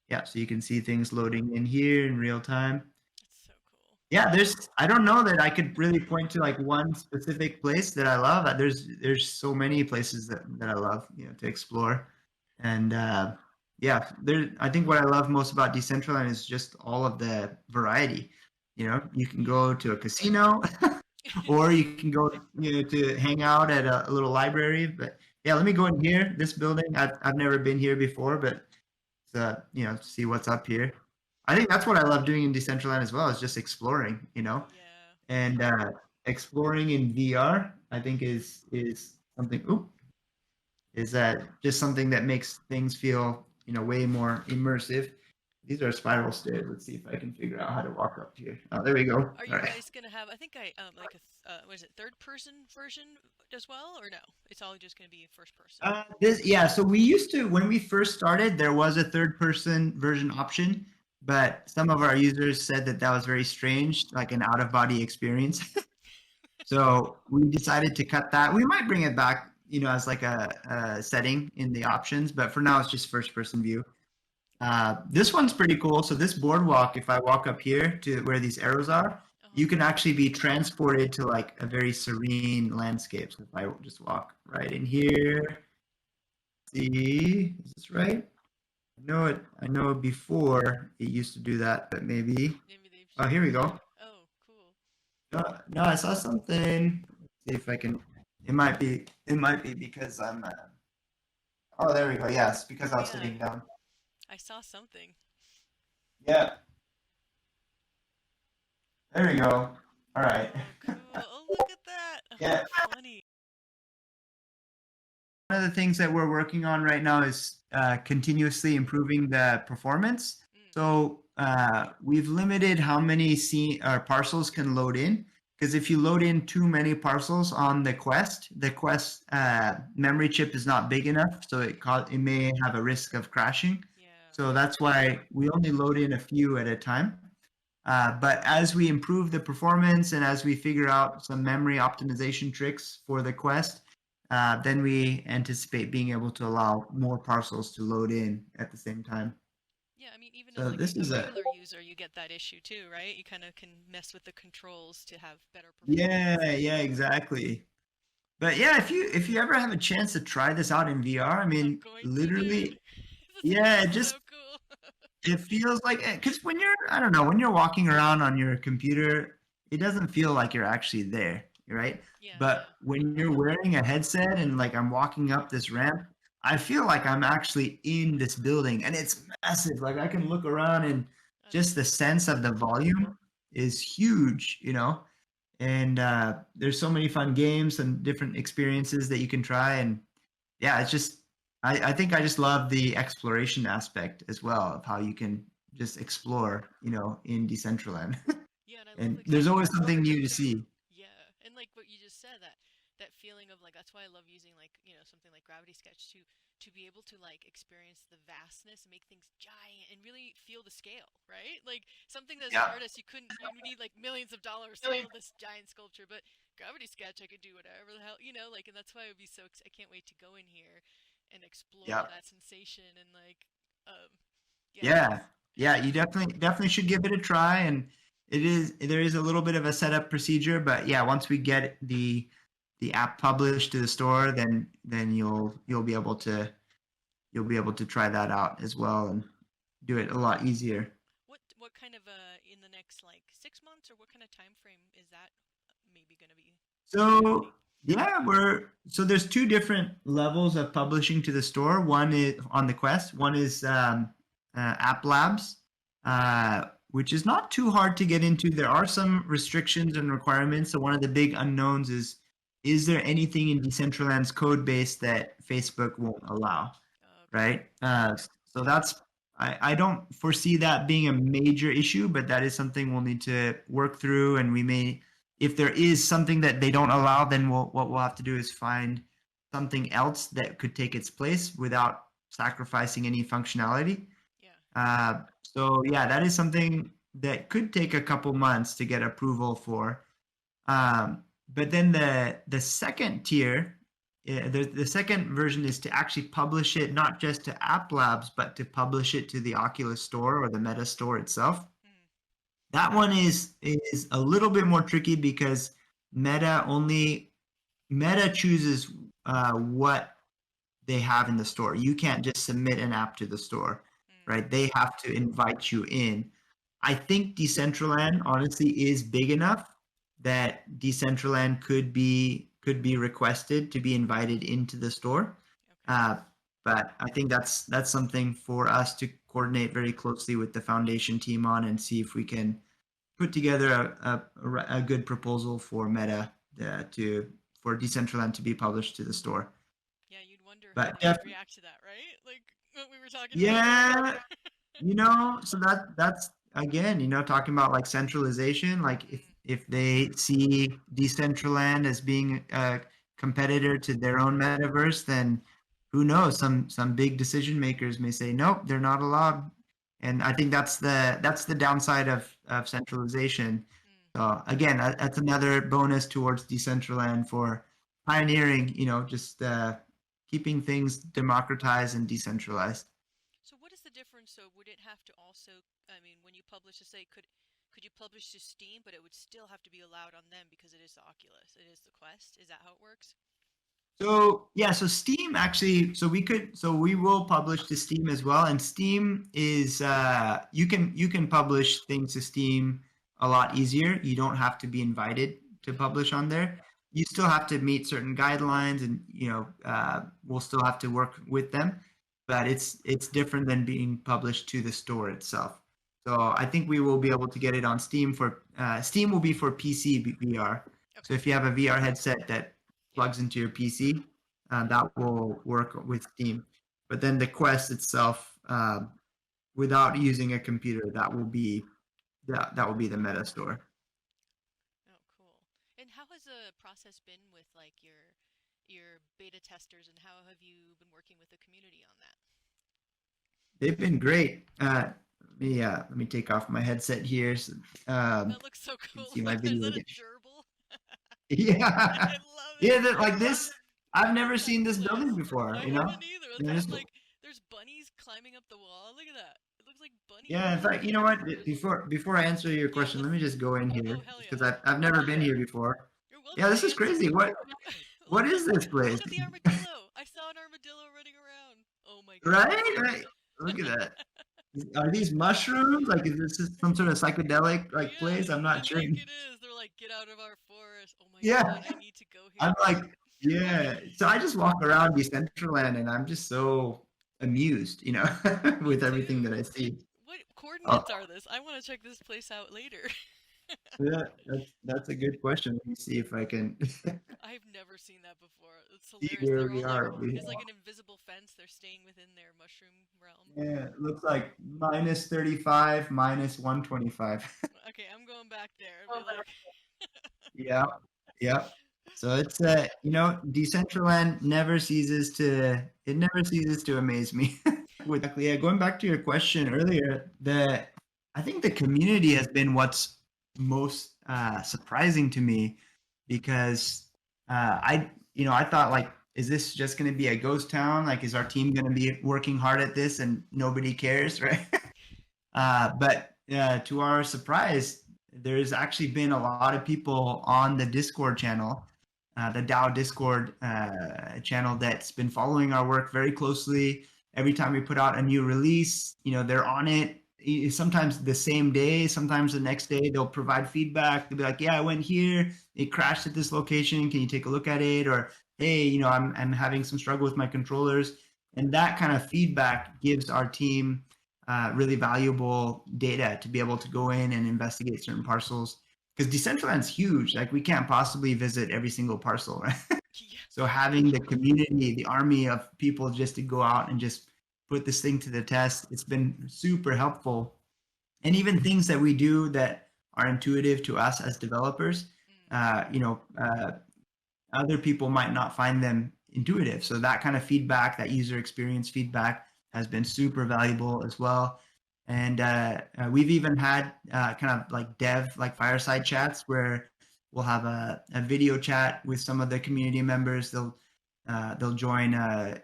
Yeah, so you can see things loading in here in real time. That's so cool. Yeah, I don't know that I could really point to like one specific place that I love. There's so many places that I love, to explore. And yeah, I think what I love most about Decentraland is just all of the variety. You can go to a casino or you can go, to hang out at a little library. But yeah, let me go in here, this building. I've never been here before, but see what's up here. I think that's what I love doing in Decentraland as well, is just exploring, Yeah. and exploring in VR. I think is something. Oop, is that just something that makes things feel, way more immersive. These are spiral stairs. Let's see if I can figure out how to walk up here. Oh, there we go. All Are you right. guys gonna have? I think I like what is it, third person version as well, or no? It's all just gonna be first person. Yeah. So we used to, when we first started, there was a third person version option, but some of our users said that was very strange, like an out of body experience. So we decided to cut that. We might bring it back, as like a setting in the options, but for now it's just first person view. This one's pretty cool. So this boardwalk, if I walk up here to where these arrows are, you Uh-huh. can actually be transported to like a very serene landscape. So if I just walk right in here, see, is this right? I know before it used to do that, but maybe. Maybe they've Oh, here we changed go. it. Oh, cool. No, no, I saw something. Let's see if I can. It might be because I'm. Oh, there we go. Yes, because Oh I was yeah, sitting down. I saw something. Yeah, there we go. All right. Oh, cool. Oh, look at that. Oh, Yeah. how funny. One of the things that we're working on right now is continuously improving the performance. Mm. So we've limited how many parcels can load in, because if you load in too many parcels on the Quest memory chip is not big enough, so it may have a risk of crashing. Yeah. So that's why we only load in a few at a time. But as we improve the performance and as we figure out some memory optimization tricks for the Quest, then we anticipate being able to allow more parcels to load in at the same time. Yeah, I mean, even as So like this a is regular user, you get that issue too, right? You kind of can mess with the controls to have better performance. yeah, exactly. But yeah, if you ever have a chance to try this out in VR, I I'm mean, going to, dude. literally, This yeah, is so just cool. it feels like, because I don't know, when you're walking around on your computer, it doesn't feel like you're actually there, right? Yeah, But yeah. when you're wearing a headset and like I'm walking up this ramp, I feel like I'm actually in this building and it's massive. Like I can look around and That's just the so sense of cool. the volume is huge. And there's so many fun games and different experiences that you can try. And yeah, it's just I think I just love the exploration aspect as well of how you can just explore, in Decentraland. Yeah, and I love And like there's seeing always something new to see. yeah, and like what you just said, that feeling of that's why I love using like, something like Gravity Sketch to be able to like experience the vastness and make things giant and really feel the scale, right? Like something that's an Yeah. artist, you need like millions of dollars to build this giant sculpture, but Gravity Sketch I could do whatever the hell, like, and that's why I would be I can't wait to go in here and explore Yeah. that sensation and like, yeah, Yeah. Yeah. You definitely should give it a try. And there is a little bit of a setup procedure, but yeah, once we get the app published to the store, then you'll be able to try that out as well and do it a lot easier. what kind of in the next like 6 months, or what kind of time frame is that maybe going to be happening? So yeah, there's two different levels of publishing to the store. One is on the Quest. One is App Labs, which is not too hard to get into. There are some restrictions and requirements. So one of the big unknowns is there anything in Decentraland's code base that Facebook won't allow? Okay. Right? So I don't foresee that being a major issue, but that is something we'll need to work through, and we may, if there is something that they don't allow, then what we'll have to do is find something else that could take its place without sacrificing any functionality. Yeah. So yeah, that is something that could take a couple months to get approval for. But then the second tier, the second version is to actually publish it not just to App Labs, but to publish it to the Oculus Store or the Meta Store itself. Mm. That one is a little bit more tricky because Meta chooses what they have in the store. You can't just submit an app to the store, Mm. right? They have to invite you in. I think Decentraland honestly is big enough that Decentraland could be requested to be invited into the store. Okay. But I think that's something for us to coordinate very closely with the foundation team on and see if we can put together a good proposal for Meta for Decentraland to be published to the store. Yeah, you'd wonder how But they would react to that, right? Like what we were talking about earlier. yeah, so that's again, talking about like centralization, like Mm. if they see Decentraland as being a competitor to their own metaverse, then who knows? Some big decision makers may say nope, they're not allowed. And I think that's the downside of centralization. Mm. So again, that's another bonus towards Decentraland for pioneering, just keeping things democratized and decentralized. So what is the difference? So would it have to also, I mean, when you publish to say, could you publish to Steam, but it would still have to be allowed on them because it is the Oculus, it is the Quest? Is that how it works? So yeah, so Steam actually, so we will publish to Steam as well. And Steam is you can publish things to Steam a lot easier. You don't have to be invited to publish on there. You still have to meet certain guidelines, and we'll still have to work with them. But it's different than being published to the store itself. So I think we will be able to get it on Steam for Steam will be for PC VR. So Okay. if you have a VR headset that plugs into your PC, that will work with Steam. But then the Quest itself, without using a computer, that will be the Meta Store. Oh, cool. And how has the process been with like your beta testers, and how have you been working with the community on that? They've been great. Let me take off my headset here. So, That looks so you can cool. see my Is video that a again. gerbil? Yeah, I love yeah. it. Like this, I've I love never that seen this place. building before. I haven't either. You know, I'm just like, there's bunnies climbing up the wall. Look at that. It looks like bunny yeah. In houses. fact, you know what? Before I answer your Yeah, question, let's. let me just go in Oh, here hell because yeah. I've never been here before. You're Yeah, welcome, this is man. crazy. What Look at is this place? look at the armadillo. I saw an armadillo running around. Oh my Right? goodness. Right. Look at that. Are these mushrooms? Like, is this some sort of psychedelic like Yeah, place? I'm not I sure. think it is. They're like, get out of our forest. Oh my Yeah, god, I need to go I'm here. like, yeah. So I just walk around Decentraland and I'm just so amused, Me with everything that too. I see. What Oh, coordinates are this? I want to check this place out later. yeah, that's a good question. Let me see if I can I've never seen that before. It's see hilarious. where They're we all like, are. it's like an invisible fence. They're staying within their mushroom realm. Yeah, it looks like minus 35, minus 125. Okay, I'm going back there and be like, Yeah, yeah. So it's Decentraland never ceases to amaze me. Yeah, going back to your question earlier, the I think the community has been what's most surprising to me because I thought like, is this just going to be a ghost town? Like, is our team going to be working hard at this and nobody cares, right? But to our surprise, there's actually been a lot of people on the Discord channel, the DAO Discord channel, that's been following our work very closely. Every time we put out a new release, they're on it. Sometimes the same day, sometimes the next day, they'll provide feedback. They'll be like, "Yeah, I went here. It crashed at this location. Can you take a look at it?" Or, "Hey, I'm having some struggle with my controllers." And that kind of feedback gives our team really valuable data to be able to go in and investigate certain parcels, because Decentraland's huge. Like, we can't possibly visit every single parcel, right? Yeah. So having the community, the army of people just to go out and just put this thing to the test, it's been super helpful. And even things that we do that are intuitive to us as developers, other people might not find them intuitive. So that kind of feedback, that user experience feedback, has been super valuable as well. And we've even had kind of like dev, like fireside chats, where we'll have a video chat with some of the community members. They'll join a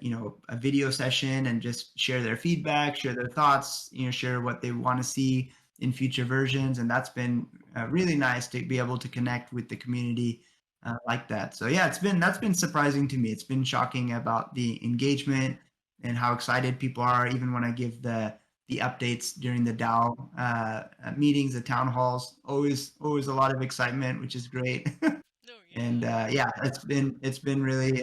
video session and just share their feedback, share their thoughts, share what they want to see in future versions. And that's been really nice to be able to connect with the community like that. So yeah, that's been surprising to me. It's been shocking about the engagement and how excited people are, even when I give the updates during the DAO meetings, the town halls. Always a lot of excitement, which is great. No, And yeah. yeah, it's been really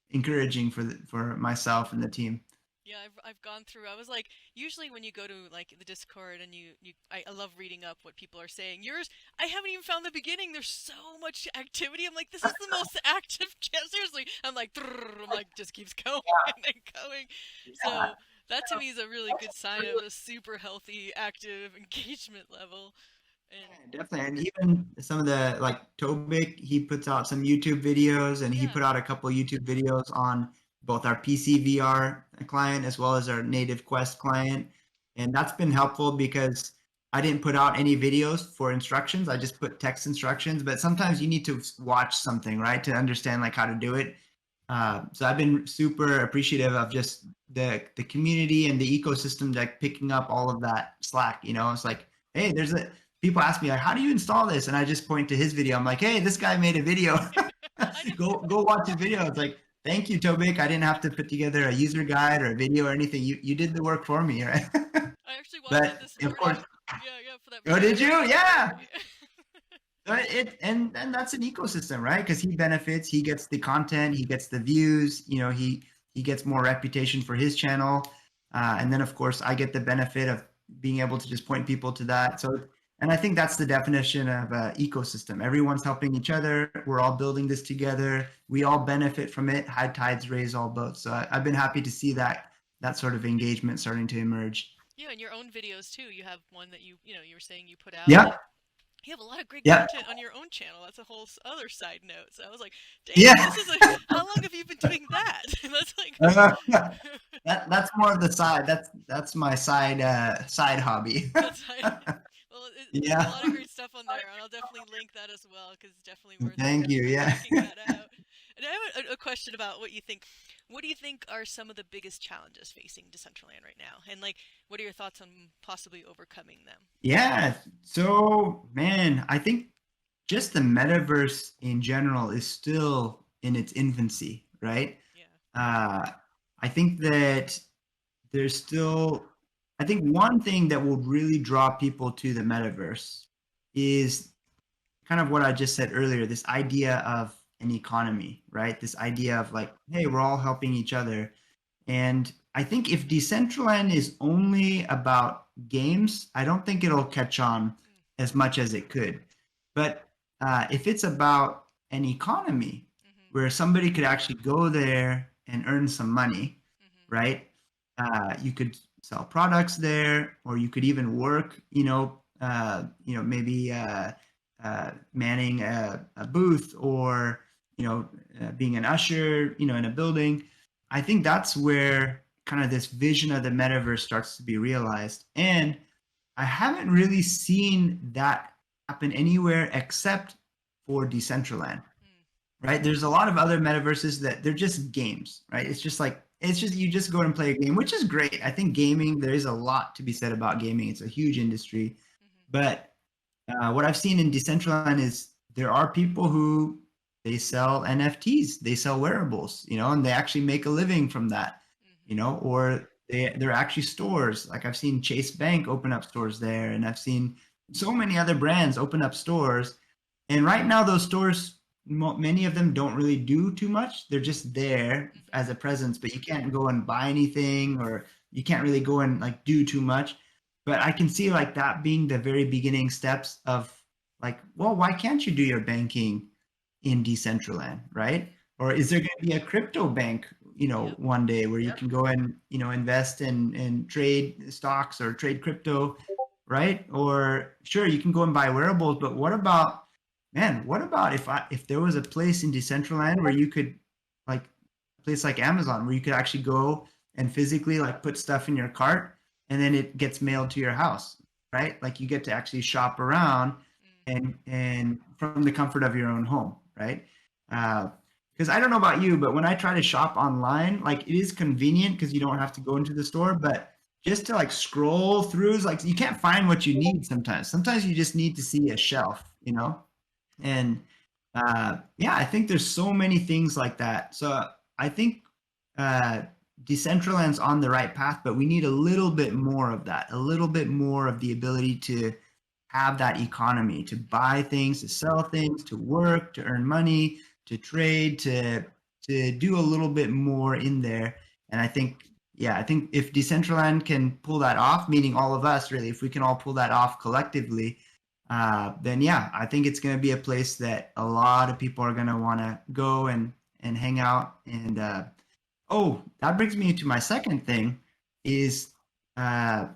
encouraging for myself and the team. Yeah, I've gone through. I was like, usually when you go to like the Discord and I love reading up what people are saying. Yours, I haven't even found the beginning. There's so much activity. I'm like, this is the most active chat. Seriously, I'm like, I'm like, just keeps going and going. So that to me is a really good sign of a super healthy, active engagement level. And Definitely. And even some of the, like Tobik, he puts out some YouTube videos, and he yeah, put out a couple YouTube videos on both our PC VR client as well as our native Quest client. And that's been helpful because I didn't put out any videos for instructions. I just put text instructions, but sometimes you need to watch something, right, to understand like how to do it. So I've been super appreciative of just the community and the ecosystem, like picking up all of that slack. It's like, hey, people ask me like, how do you install this? And I just point to his video. I'm like, hey, this guy made a video. I know. Go watch his video. It's like, thank you, Tobik. I didn't have to put together a user guide or a video or anything. You did the work for me, right? I actually watched it But this of morning. course, Yeah, yeah, for that oh, video. did you? Yeah. Yeah. And that's an ecosystem, right? Because he benefits, he gets the content, he gets the views, he gets more reputation for his channel, and then of course I get the benefit of being able to just point people to that. So, and I think that's the definition of an ecosystem. Everyone's helping each other. We're all building this together. We all benefit from it. High tides raise all boats. So I've been happy to see that sort of engagement starting to emerge. Yeah, and your own videos too. You have one that you were saying you put out, Yeah, and you have a lot of great yeah, content on your own channel. That's a whole other side note. So I was like, dang, yeah. this is how long have you been doing that? That's like, That's more of the side. That's my side hobby. that's well, there's a Yeah. lot of great stuff on there, and I'll definitely link that as well because it's definitely worth Thank you. Yeah. checking that out. And I have a question about what you think. What do you think are some of the biggest challenges facing Decentraland right now? And like, what are your thoughts on possibly overcoming them? Yeah. So, man, I think just the metaverse in general is still in its infancy, right? Yeah. Uh, I think that there's still, I think one thing that will really draw people to the metaverse is kind of what I just said earlier, this idea of an economy, right? This idea of like, hey, we're all helping each other. And I think if Decentraland is only about games, I don't think it'll catch on Mm, as much as it could. But if it's about an economy mm-hmm. where somebody could actually go there and earn some money, Mm-hmm. right? You could sell products there, or you could even work, maybe manning a booth, or being an usher, in a building. I think that's where kind of this vision of the metaverse starts to be realized. And I haven't really seen that happen anywhere except for Decentraland, Mm. right? There's a lot of other metaverses that they're just games, right? It's just you just go and play a game, which is great. I think gaming, there is a lot to be said about gaming. It's a huge industry. Mm-hmm. But what I've seen in Decentraland is there are people who they sell NFTs, they sell wearables, and they actually make a living from that, Mm-hmm. or they're actually stores. Like I've seen Chase Bank open up stores there, and I've seen so many other brands open up stores. And right now, those stores, many of them don't really do too much. They're just there Mm-hmm. as a presence, but you can't go and buy anything, or you can't really go and like do too much. But I can see like that being the very beginning steps of like, well, why can't you do your banking in Decentraland, right? Or is there going to be a crypto bank, Yep. one day where you can go and, invest and trade stocks or trade crypto, right? Or sure, you can go and buy wearables, but what about, man, what about if there was a place in Decentraland where you could, like a place like Amazon, where you could actually go and physically like put stuff in your cart and then it gets mailed to your house, right? Like you get to actually shop around Mm. and from the comfort of your own home, right? Because I don't know about you, but when I try to shop online, like it is convenient because you don't have to go into the store, but just to like scroll through is like you can't find what you need sometimes. Sometimes you just need to see a shelf, and yeah, I think there's so many things like that. So I think uh, Decentraland's on the right path, but we need a little bit more of that, a little bit more of the ability to have that economy, to buy things, to sell things, to work, to earn money, to trade, to do a little bit more in there. And I think, yeah, I think if Decentraland can pull that off, meaning all of us really, if we can all pull that off collectively, then yeah, I think it's going to be a place that a lot of people are going to want to go and hang out. And oh, that brings me to my second thing is uh,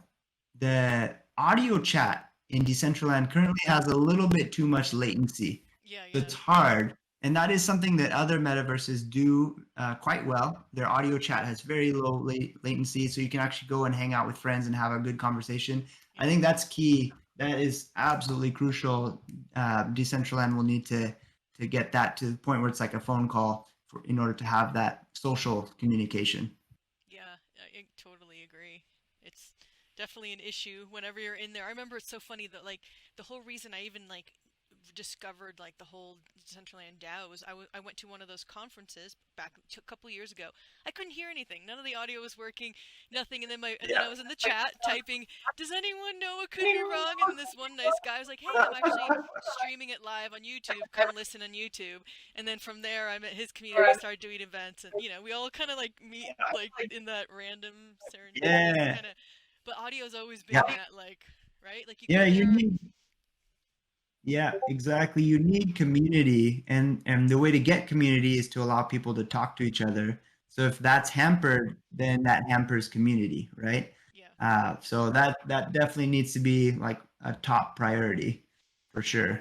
the audio chat in Decentraland currently has a little bit too much latency. Yeah, So yeah. it's hard. And that is something that other metaverses do quite well. Their audio chat has very low latency, so you can actually go and hang out with friends and have a good conversation. I Yeah. think that's key. That is absolutely crucial. Decentraland will need to get that to the point where it's like a phone call in order to have that social communication. Yeah, I totally agree. It's definitely an issue whenever you're in there. I remember it's so funny that like the whole reason I even like discovered like the whole Decentraland DAO was I went to one of those conferences back a couple years ago. I couldn't hear anything. None of the audio was working, nothing. And then I was in the chat typing, "Does anyone know what could be wrong?" And this one nice guy was like, "Hey, I'm actually streaming it live on YouTube. Come listen on YouTube." And then from there, I met his community, started doing events, and we all kind of like meet like in that random serendipitous Yeah, kind of. But audio's always yeah, been that like right, like you yeah. go You there. need Yeah, exactly. You need community, and the way to get community is to allow people to talk to each other. So if that's hampered, then that hampers community, right? Yeah. So that definitely needs to be like a top priority for sure.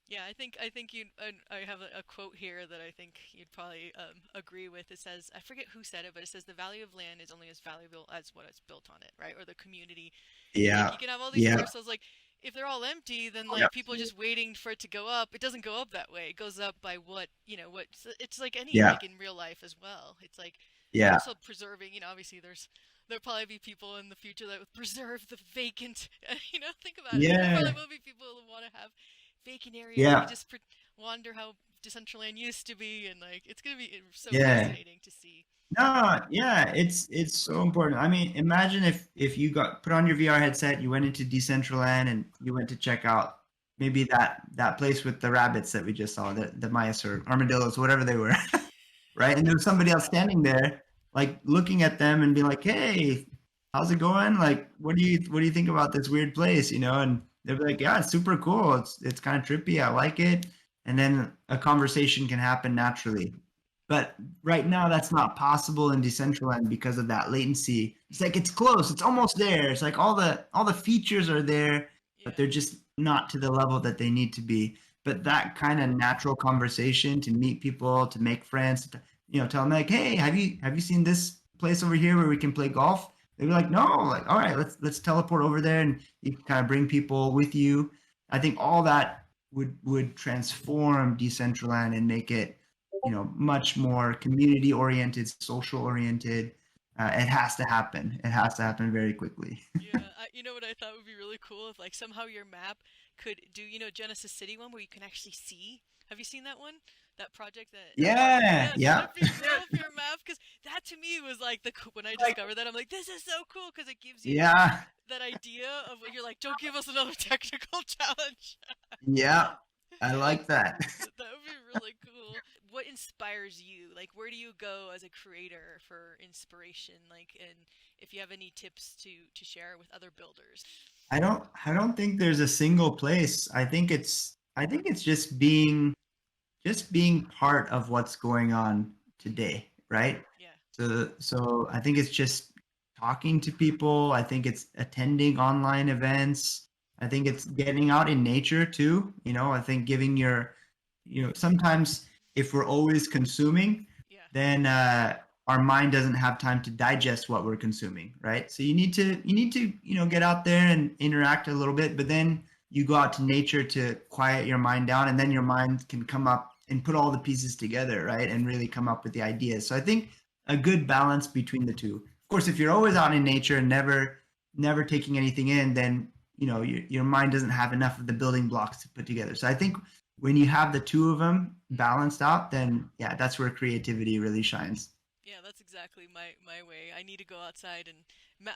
Yeah, I think you I have a quote here that I think you'd probably agree with. It says, I forget who said it, but it says the value of land is only as valuable as what is built on it, right? Or the community. It's like Yeah, you can have all these yeah, parcels, like if they're all empty, then like people are just waiting for it to go up. It doesn't go up that way. It goes up by what it's like any yeah, like in real life as well. It's like yeah, also preserving, obviously there'll probably be people in the future that would preserve the vacant, think about it. There yeah, probably will be people who want to have vacant areas where you yeah, just wonder how Decentraland used to be, and like it's gonna be so yeah. fascinating to see. No, yeah, it's so important. I mean, imagine if you got put on your VR headset, you went into Decentraland and you went to check out maybe that place with the rabbits that we just saw, the mice or armadillos, whatever they were, right? And there was somebody else standing there, like looking at them and being like, "Hey, how's it going? Like, what do you think about this weird place?" And they'll be like, "Yeah, it's super cool. It's kind of trippy. I like it." And then a conversation can happen naturally. But right now, that's not possible in Decentraland because of that latency. It's like it's close. It's almost there. It's like all the features are there, but Yeah. they're just not to the level that they need to be. but that kind of natural conversation to meet people, to make friends, to, tell them like, hey, have you seen this place over here where we can play golf? They'd be like, no. Like, all right, let's teleport over there, and you can kind of bring people with you. I think all that would transform Decentraland and make it, much more community oriented, social oriented. It has to happen. It has to happen very quickly. Yeah, you know what I thought would be really cool if like somehow your map could do, Genesis City one where you can actually see. Have you seen that one? That project that Yeah, yeah, yeah, that'd be cool for your map because that to me was like when I like, discovered that I'm like this is so cool because it gives you yeah, that idea of what you're like don't give us another technical challenge. yeah. I like that. That would be really cool. What inspires you? Like, where do you go as a creator for inspiration? Like, and if you have any tips to share with other builders. I don't think there's a single place. I think it's just being part of what's going on today, right? Yeah. So I think it's just talking to people. I think it's attending online events. I think it's getting out in nature too. I think giving sometimes if we're always consuming, Yeah. then our mind doesn't have time to digest what we're consuming, right? So you need to get out there and interact a little bit, but then you go out to nature to quiet your mind down, and then your mind can come up and put all the pieces together, right? And really come up with the ideas. So I think a good balance between the two. Of course, if you're always out in nature and never taking anything in, then your mind doesn't have enough of the building blocks to put together. So I think when you have the two of them balanced out, then yeah, that's where creativity really shines. Yeah, that's exactly my way. I need to go outside and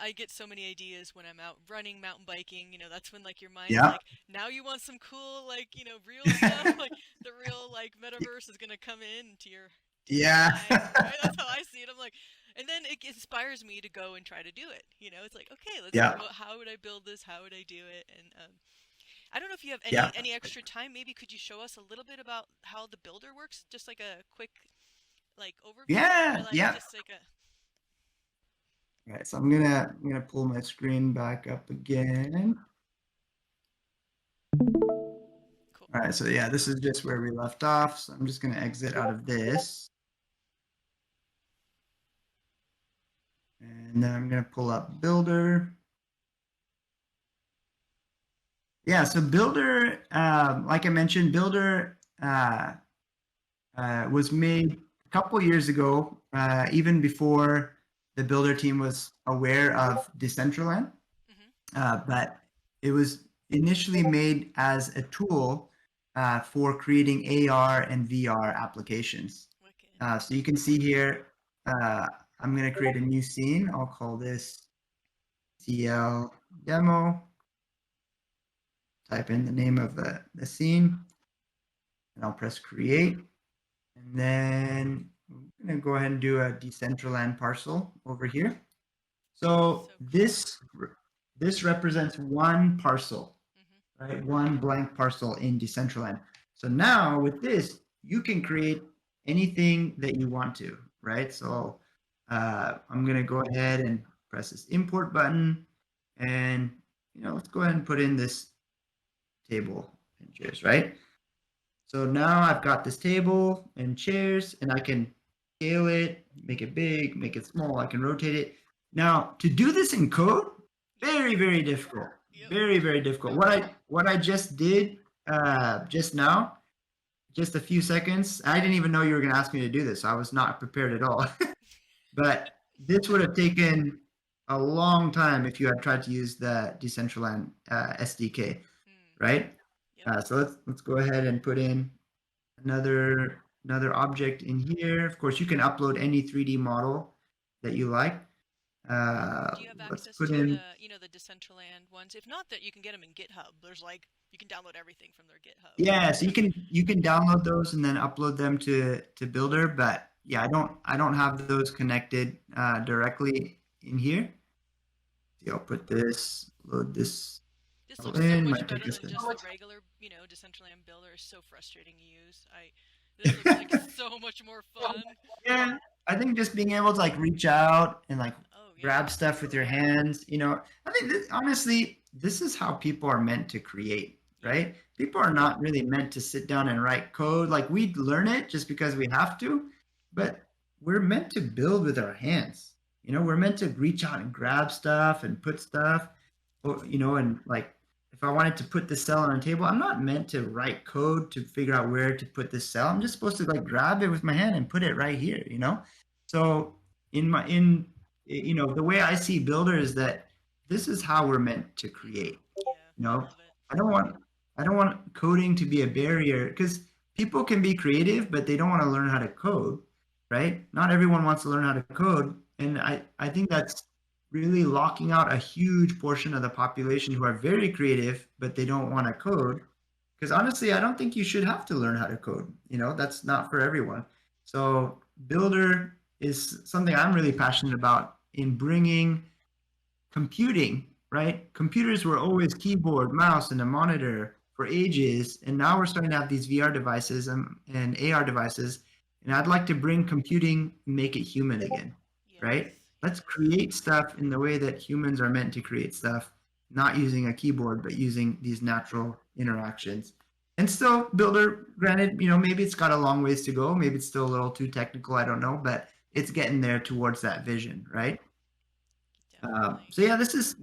I get so many ideas when I'm out running, mountain biking. That's when like your mind's Yeah. like, now you want some cool like, real stuff. Like the real like metaverse is gonna come into your Yeah. mind, right? That's how I see it. I'm like, and then it inspires me to go and try to do it. It's like, okay, let's see Yeah. how would I build this? How would I do it? And I don't know if you have any Yeah. any extra time. Maybe could you show us a little bit about how the builder works? Just like a quick like overview or Yeah. like Yeah. just like a All right. So I'm gonna pull my screen back up again. cool. All right. So yeah, this is just where we left off. So I'm just gonna exit out of this. And then I'm going to pull up Bylder. Yeah, so Bylder, like I mentioned, Bylder was made a couple years ago, even before the Bylder team was aware of Decentraland. But it was initially made as a tool for creating AR and VR applications. Wicked. So you can see here, I'm going to create a new scene. I'll call this CL demo. Type in the name of the scene, and I'll press create. And then I'm going to go ahead and do a Decentraland parcel over here. So this represents one parcel, right? One blank parcel in Decentraland. So now with this, you can create anything that you want to, right? So I'm going to go ahead and press this import button, and let's go ahead and put in this table and chairs, right? So now I've got this table and chairs, and I can scale it, make it big, make it small. I can rotate it. Now to do this in code, very, very difficult. Very, very difficult. What I just did just now, just a few seconds. I didn't even know you were going to ask me to do this. I was not prepared at all. But this would have taken a long time if you had tried to use the Decentraland SDK, right? So let's go ahead and put in another object in here. Of course, you can upload any 3D model that you like. Do you have Let's access put to in the Decentraland ones? If not, that you can get them in GitHub. There's like you can download everything from their GitHub. Yeah, so you can download those and then upload them to Bylder, but yeah, I don't have those connected directly in here. See, I'll put this, load this. This looks so much better than just the regular, Decentraland Builder is so frustrating to use. This looks like so much more fun. Yeah, I think just being able to like reach out and like grab stuff with your hands, I think honestly, this is how people are meant to create. Yeah. right? People are not really meant to sit down and write code. Like we learn it just because we have to, but we're meant to build with our hands. We're meant to reach out and grab stuff and put stuff, and like if I wanted to put this cell on a table, I'm not meant to write code to figure out where to put this cell. I'm just supposed to like grab it with my hand and put it right here. So the way I see Bylder is that this is how we're meant to create. Yeah. You I know, love it. I don't want I don't want coding to be a barrier because people can be creative, but they don't want to learn how to code, right? Not everyone wants to learn how to code, and I think that's really locking out a huge portion of the population who are very creative, but they don't want to code. Because honestly, I don't think you should have to learn how to code. That's not for everyone. So Bylder is something I'm really passionate about in bringing computing, right? Computers were always keyboard, mouse, and a monitor for ages, and now we're starting to have these VR devices and AR devices, and I'd like to bring computing and make it human again, right? Yes. Let's create stuff in the way that humans are meant to create stuff, not using a keyboard, but using these natural interactions. And still, Bylder, granted, maybe it's got a long ways to go. Maybe it's still a little too technical. I don't know, but it's getting there towards that vision, right? Definitely. So yeah, this.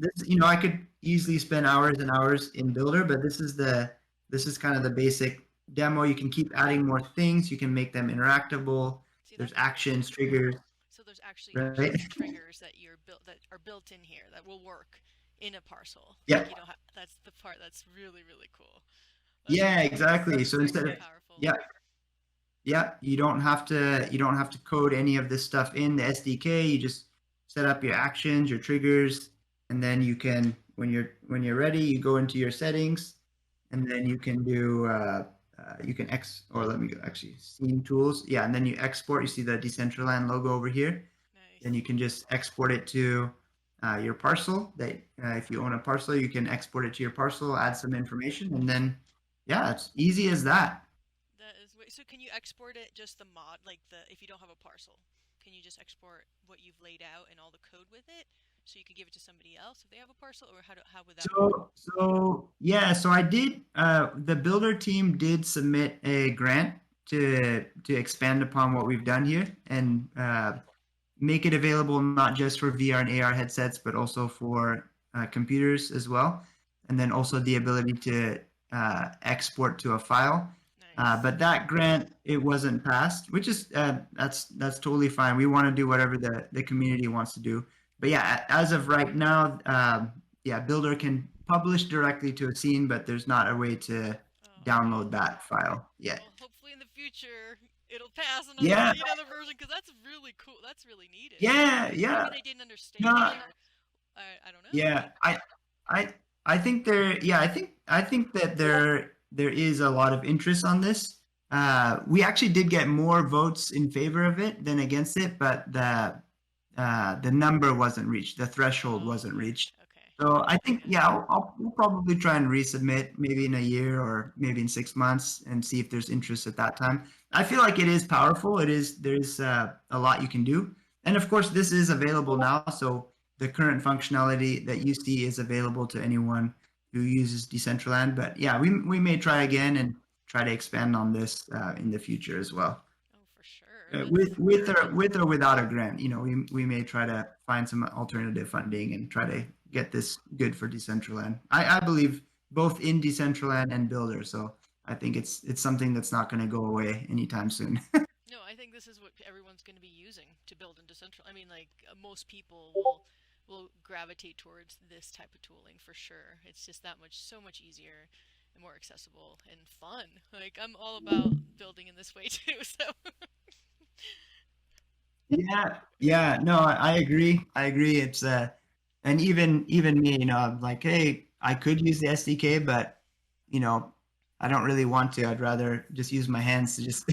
I could easily spend hours and hours in Bylder, but this is kind of the basic demo. You can keep adding more things. You can make them interactable. See, There's that's really actions, cool. triggers, So there's actually right? actions and triggers that are built in here that will work in a parcel. Yeah, Like you don't have that's the part that's really really cool. That's yeah, exactly. that's So instead super of powerful. yeah, yeah, you don't have to code any of this stuff in the SDK. You just set up your actions, your triggers, and then you can when you're ready, you go into your settings, and then you can do you can or let me go actually scene tools. Yeah, and then you export. You see the Decentraland logo over here. Then Nice. you can just export it to your parcel. That if you own a parcel, you can export it to your parcel, add some information, and then yeah, it's easy as that. That is so can you export it just the mod like the if you don't have a parcel? Can you just export what you've laid out and all the code with it so you can give it to somebody else if they have a parcel or how would that work? So yeah, so I did. The Bylder team did submit a grant to expand upon what we've done here and make it available not just for VR and AR headsets, but also for computers as well, and then also the ability to export to a file. Nice. But that grant it wasn't passed, which is that's totally fine. We want to do whatever the community wants to do. But yeah, as of right now, yeah, Bylder can publish directly to a scene, but there's not a way to Oh download man. that file yet. Well, hopefully in the future it'll pass and we'll Yeah, see another version because that's really cool. That's really needed. yeah, Maybe yeah. they didn't understand No, it, or I don't know. yeah. I, I think there. Yeah, I think that there is a lot of interest on this. We actually did get more votes in favor of it than against it, but the number wasn't reached. The threshold Oh, wasn't okay, reached. okay, So I think, yeah, we'll probably try and resubmit maybe in a year or maybe in 6 months and see if there's interest at that time. I feel like it is powerful. There's a lot you can do. And of course, this is available now. So the current functionality that you see is available to anyone who uses Decentraland. But yeah, we may try again and try to expand on this in the future as well. oh for sure. That's With or without a grant, we may try to find some alternative funding and try to get this good for Decentraland. I believe both in Decentraland and Bylder, so I think it's something that's not going to go away anytime soon. no. I think this is what everyone's going to be using to build into central. I mean, like most people will gravitate towards this type of tooling for sure. It's just that much so much easier and more accessible and fun. Like I'm all about building in this way too. So Yeah, yeah, no, I agree. I agree. It's and even me, I'm like, hey, I could use the SDK, but you know, I don't really want to. I'd rather just use my hands to just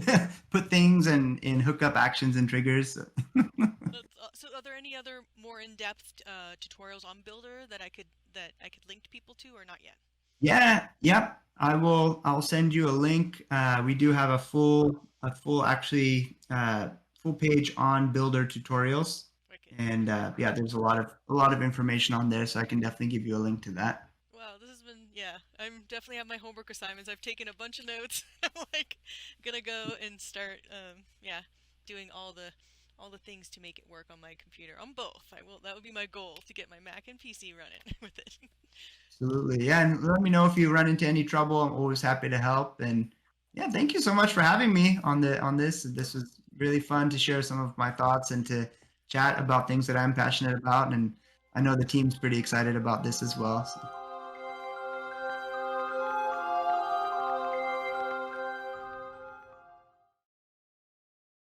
put things and hook up actions and triggers. so are there any other more in-depth tutorials on Builder that I could link to people to or not yet? Yeah, yep. I'll send you a link. We do have a full actually full page on Builder tutorials, Wicked. and yeah, there's a lot of information on there, so I can definitely give you a link to that. Wow, this has been Yeah, I'm definitely have my homework assignments. I've taken a bunch of notes. I'm like gonna go and start, yeah, doing all the things to make it work on my computer on both. I will. That would be my goal to get my Mac and PC running with it. Absolutely. Yeah. And let me know if you run into any trouble. I'm always happy to help. And yeah, thank you so much for having me on this. This was really fun to share some of my thoughts and to chat about things that I'm passionate about. And I know the team's pretty excited about this as well. So.